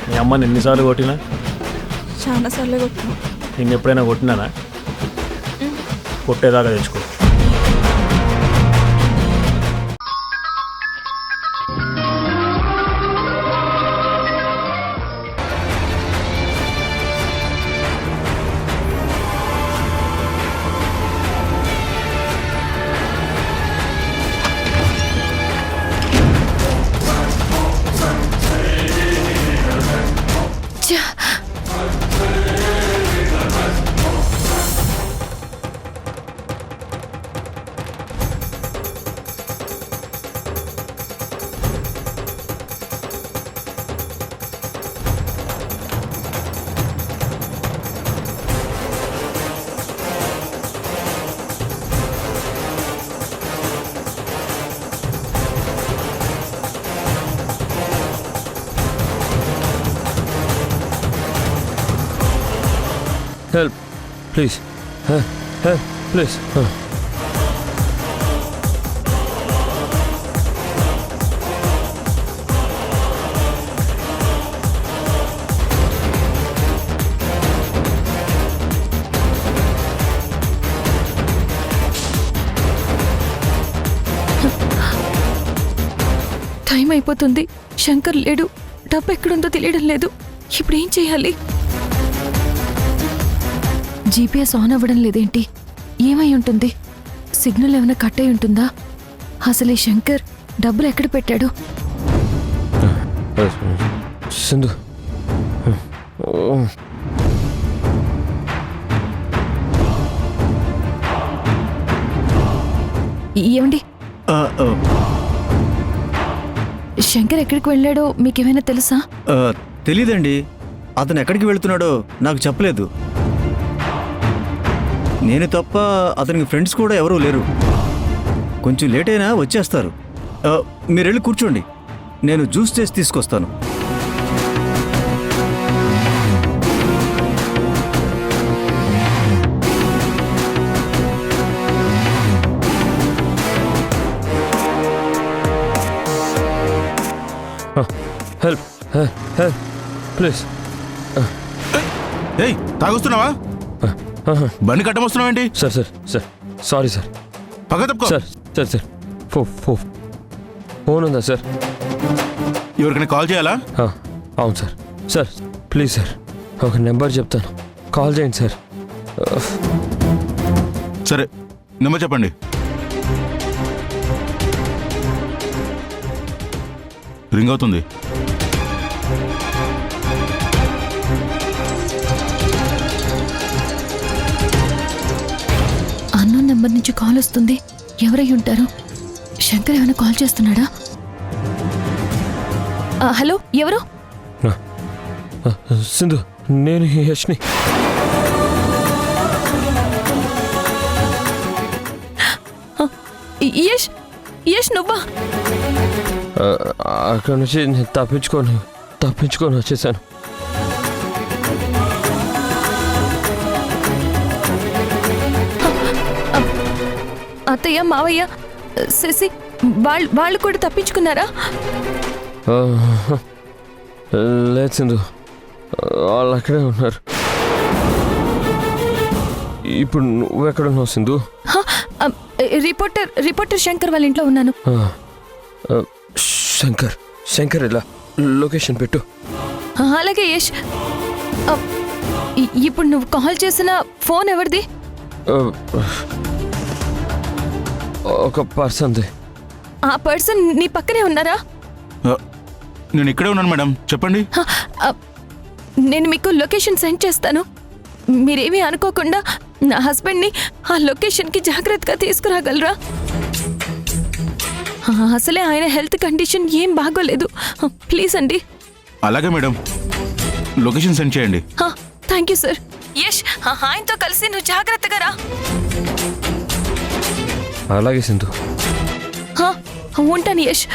మీ అమ్మని ఎన్నిసార్లు కొట్టినా? చాలా సార్లు కొట్టినా. నేను ఎప్పుడైనా కొట్టినానా? కొట్టేదాకా తెచ్చుకో. Help, please. Help, please. Time అయిపోతుంది. శంకర్ లేడు. డబ్బు ఎక్కడుందో తెలియడం లేదు. ఇప్పుడు ఏం చేయాలి? జీపీఎస్ ఆన్ అవ్వడం లేదేంటి? ఏమై ఉంటుంది? సిగ్నల్ ఏమైనా కట్ అయి ఉంటుందా? అసలు ఈ శంకర్ డబ్బులు ఎక్కడ పెట్టాడు? సింధు, ఏమండి, శంకర్ ఎక్కడికి వెళ్ళాడో మీకేమైనా తెలుసా? తెలీదండి. అతను ఎక్కడికి వెళ్తున్నాడో నాకు చెప్పలేదు. నేను తప్ప అతనికి ఫ్రెండ్స్ కూడా ఎవరూ లేరు. కొంచెం లేట్ అయినా వచ్చేస్తారు. మీరు వెళ్ళి కూర్చోండి, నేను జ్యూస్ చేసి తీసుకొస్తాను. Help, help, please. ఏయ్, తాగొస్తున్నావా? బండి కట్టమొస్తున్నావేంటి? Sir sir sir sorry sir. పక్క తప్పుకో. సార్ సార్ సార్ ఫోన్ ఉందా సార్? ఎవరికైనా కాల్ చేయాలా? అవును సార్. సార్ ప్లీజ్ సార్, ఒక నెంబర్ చెప్తాను, కాల్ చేయండి సార్. సరే, నెంబర్ చెప్పండి. రింగ్ అవుతుంది. అన్నోన్ నెంబర్ నుంచి కాల్ వస్తుంది. ఎవరై ఉంటారు? శంకర్ ఏమైనా కాల్ చేస్తున్నాడా? హలో, ఎవరు? సింధు, నేను యష్ని. యష్, యష్ నువ్వా? అక్కడి నుంచి నేను తప్పించుకొని వచ్చేసాను. అత్తయ్య, మావయ్య, శశి వాళ్ళు కూడా తప్పించుకున్నారా? లేదు సింధు, వాళ్ళు అక్కడే ఉన్నారు. ఇప్పుడు నువ్వెక్కడున్నావు సింధు? రిపోర్టర్ శంకర్ వాళ్ళ ఇంట్లో ఉన్నాను. శంకర్ ఇలా లొకేషన్ పెట్టు. అలాగే యష్. ఇప్పుడు నువ్వు కాల్ చేసిన ఫోన్ ఎవరిది? ఒక పర్సన్ది. ఆ పర్సన్ నీ పక్కనే ఉన్నారా? నేను ఇక్కడే ఉన్నాను మేడం, చెప్పండి. నేను మీకు లొకేషన్ సెండ్ చేస్తాను. మీరేమీ అనుకోకుండా నా హస్బెండ్ని ఆ లొకేషన్కి జాగ్రత్తగా తీసుకురాగలరా? అసలే ఆయన హెల్త్ కండిషన్ ఏం బాగోలేదు. ప్లీజ్ అండి. అలాగే మేడం, లొకేషన్ సెండ్ చేయండి. Thank you sir. యష్, ఆయనతో కలిసి నువ్వు జాగ్రత్తగా రా. అలాగే సింధు. ఉంటాను యష్.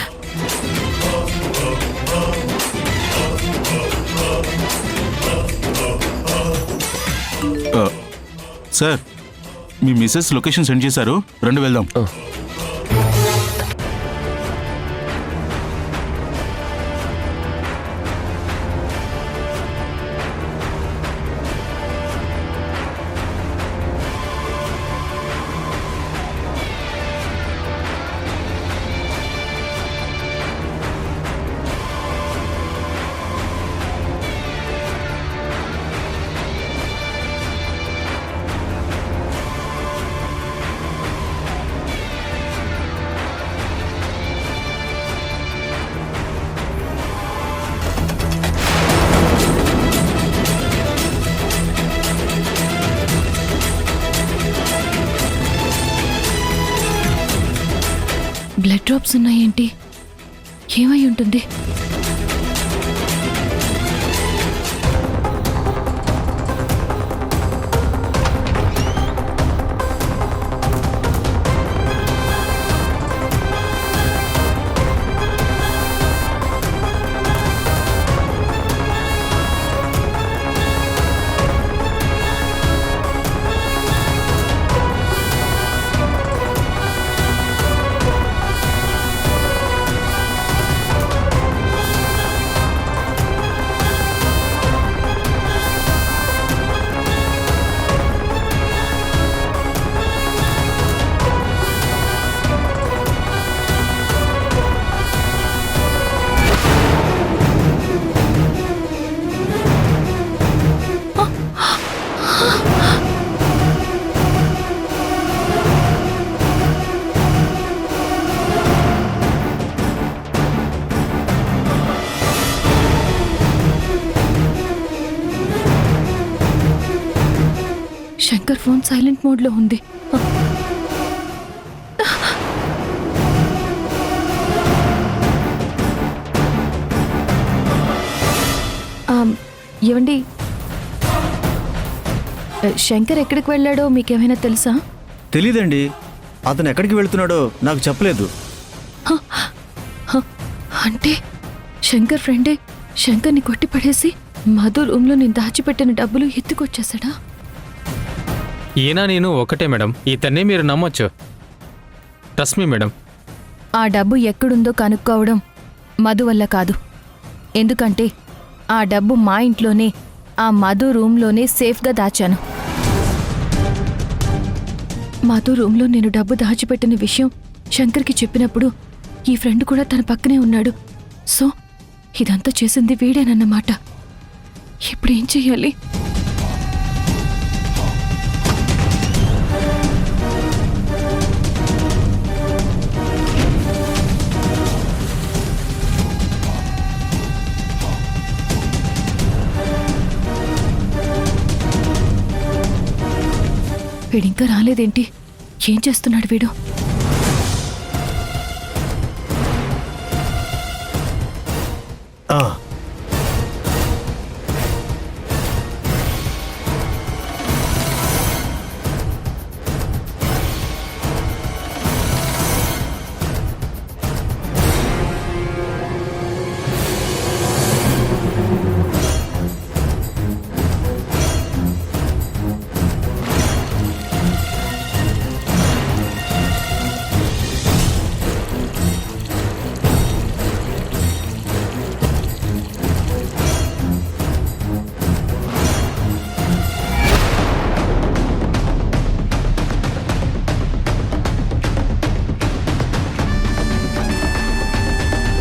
సార్, మీ మిస్సెస్ లొకేషన్ సెండ్ చేశారు, రండి వెళ్దాం. డ్రాప్స్ ఉన్నాయేంటి? ఏమై ఉంటుంది? శంకర్ ఫోన్ సైలెంట్ మోడ్లో ఉంది. ఏవండి, శంకర్ ఎక్కడికి వెళ్ళాడో మీకేమైనా తెలుసా? తెలీదండి. అతను ఎక్కడికి వెళ్తున్నాడో నాకు చెప్పలేదు. అంటే శంకర్ ఫ్రెండే శంకర్ని కొట్టి పడేసి మధు రూమ్లో నేను దాచిపెట్టిన డబ్బులు ఎత్తుకొచ్చేసాడా? ఈయన నేను ఒకటే మేడం, ఇతన్ని మీరు నమ్మొచ్చు. Trust me madam. ఆ డబ్బు ఎక్కడుందో కనుక్కోవడం మధు వల్ల కాదు. ఎందుకంటే ఆ డబ్బు మా ఇంట్లోనే, ఆ మధు రూమ్లోనే సేఫ్గా దాచాను. మధు రూమ్లో నేను డబ్బు దాచిపెట్టిన విషయం శంకర్కి చెప్పినప్పుడు ఈ ఫ్రెండ్ కూడా తన పక్కనే ఉన్నాడు. సో ఇదంతా చేసింది వీడేనన్నమాట. ఇప్పుడు ఏం చెయ్యాలి? వీడింకా రాలేదేంటి? ఏం చేస్తున్నాడు వీడు? ఆ